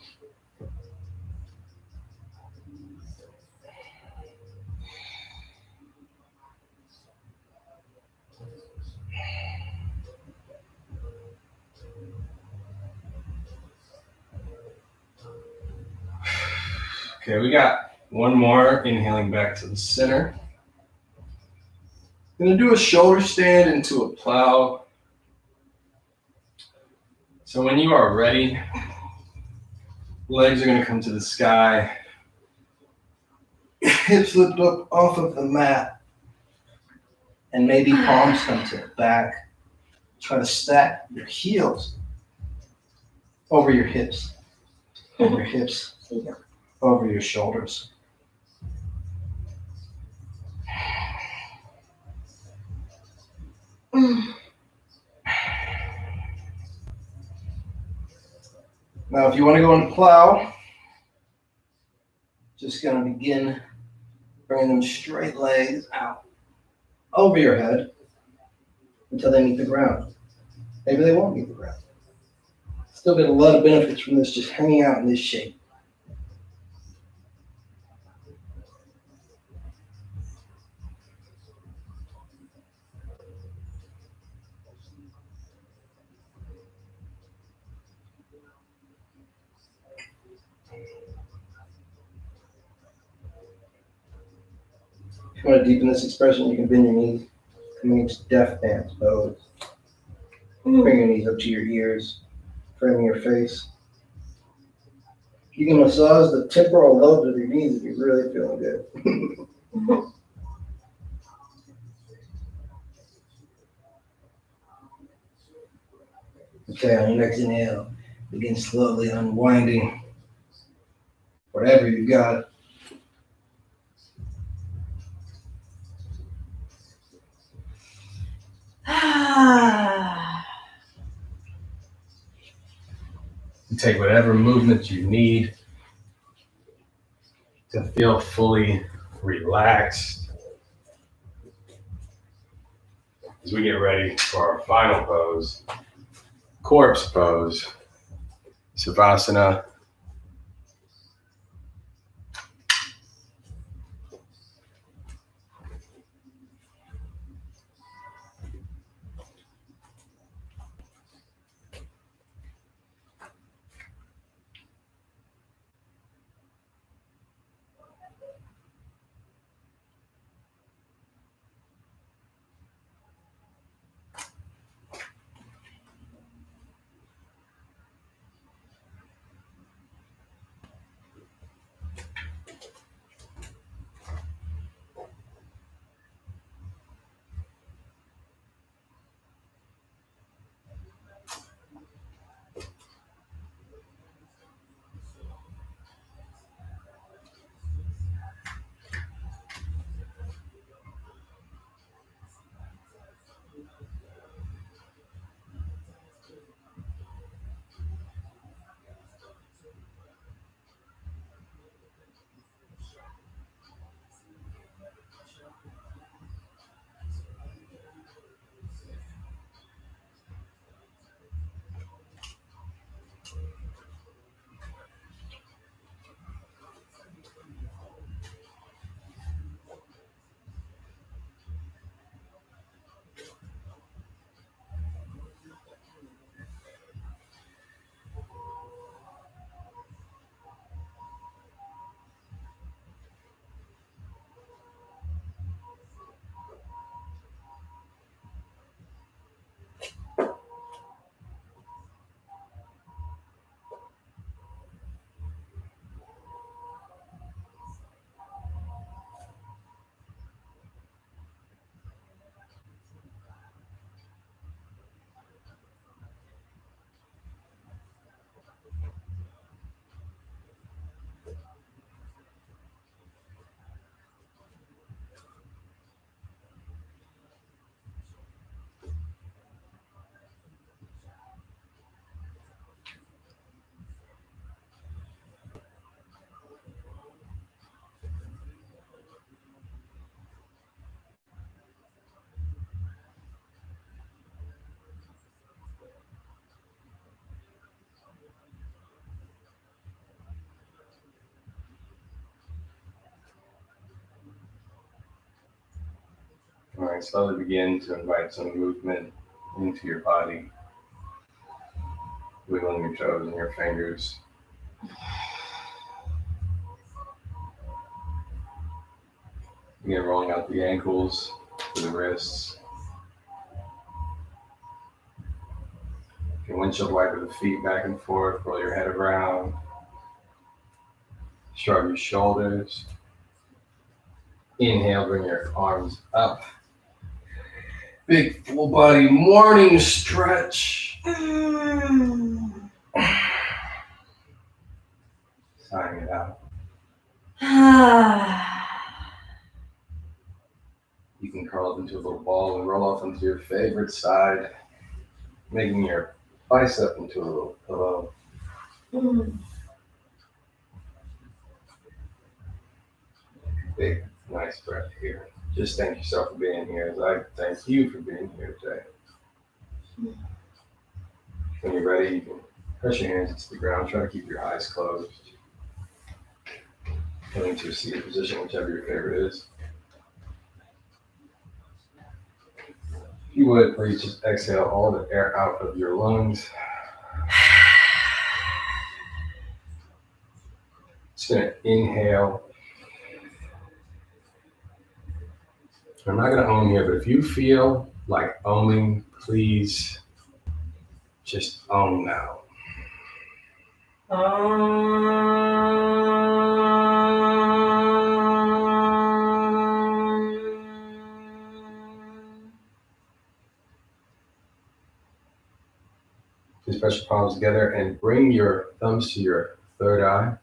Okay, we got one more, inhaling back to the center. Gonna do a shoulder stand into a plow. So when you are ready, legs are gonna come to the sky. Hips lift up off of the mat. And maybe palms come to the back. Try to stack your heels over your hips. Over your hips. Over your shoulders. Now, if you want to go into plow, just going to begin bringing them straight legs out over your head until they meet the ground. Maybe they won't meet the ground. Still get a lot of benefits from this, just hanging out in this shape. If you want to deepen this expression, you can bend your knees, coming into death dance pose. Bring your knees up to your ears, framing your face. You can massage the temporal lobes of your knees if you're really feeling good. Okay, on your next inhale, begin slowly unwinding whatever you got. Take whatever movement you need to feel fully relaxed as we get ready for our final pose, corpse pose, Savasana. All right, slowly begin to invite some movement into your body, wiggling your toes and your fingers. Again, rolling out the ankles to the wrists. Your windshield wiper the feet back and forth, roll your head around. Shrug your shoulders. Inhale, bring your arms up. Big full body morning stretch. Sighing it out. You can curl up into a little ball and roll off into your favorite side, making your bicep into a little pillow. Big, nice breath here. Just thank yourself for being here as I thank you for being here today. When you're ready, you can press your hands into the ground. Try to keep your eyes closed. Coming to a seated position, whichever your favorite is. If you would, please just exhale all the air out of your lungs. Just going to inhale. I'm not going to own here, but if you feel like owning, please just own now. Just press your palms together and bring your thumbs to your third eye.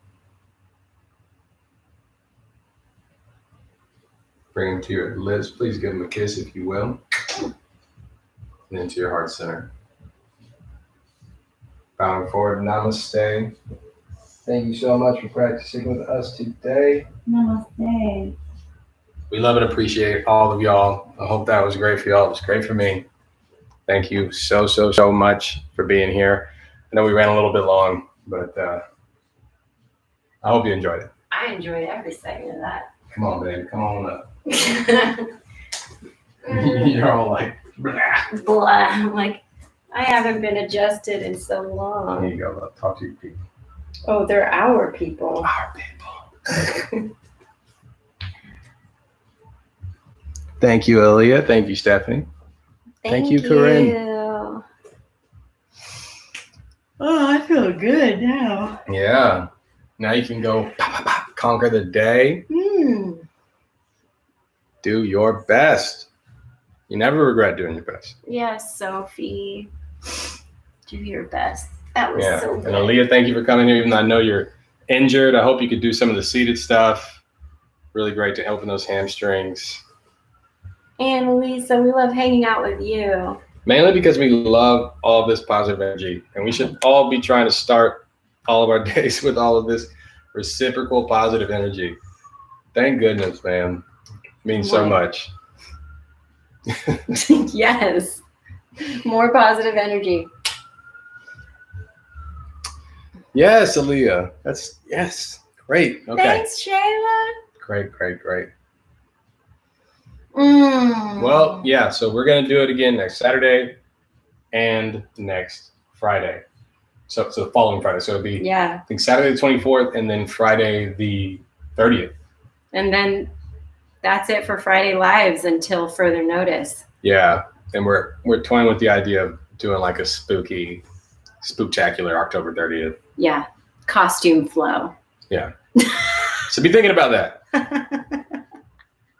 Bring them to your lips. Please give them a kiss if you will. And then to your heart center. Bowing forward, namaste. Thank you so much for practicing with us today. Namaste. We love and appreciate all of y'all. I hope that was great for y'all. It was great for me. Thank you so much for being here. I know we ran a little bit long, but I hope you enjoyed it. I enjoyed every second of that. Come on, baby. Come on up. You're all like, blah. Blah. I'm like, I haven't been adjusted in so long. There you go. Love. Talk to your people. Oh, they're our people. Our people. Thank you, Aaliyah. Thank you, Stephanie. Thank you, Corinne. Oh, I feel good now. Yeah. Now you can go conquer the day. Do your best. You never regret doing your best. Yes, Sophie. Do your best. That was so good. And Aaliyah, thank you for coming here. Even though I know you're injured, I hope you could do some of the seated stuff. Really great to open those hamstrings. And Lisa, we love hanging out with you. Mainly because we love all of this positive energy. And we should all be trying to start all of our days with all of this reciprocal positive energy. Thank goodness, man. It means so much. Yes. More positive energy. Yes, Aaliyah. Yes. Great. Okay. Thanks, Shayla. Great. Well, yeah, so we're going to do it again next Saturday and next Friday. So the following Friday. So it'll be, I think, Saturday the 24th and then Friday the 30th. And then that's it for Friday Lives until further notice. Yeah, and we're toying with the idea of doing like a spooktacular October 30th. Yeah, costume flow. Yeah. So be thinking about that.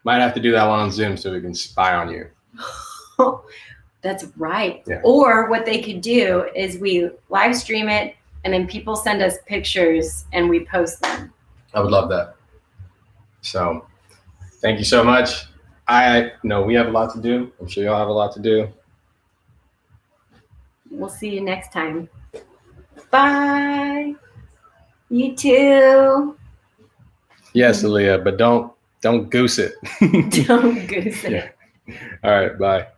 Might have to do that one on Zoom so we can spy on you. That's right. Yeah. Or what they could do is we live stream it and then people send us pictures and we post them. I would love that. So thank you so much. I know we have a lot to do. I'm sure y'all have a lot to do. We'll see you next time. Bye. You too. Yes, Aaliyah, but don't goose it. Don't goose it. Yeah. All right, bye.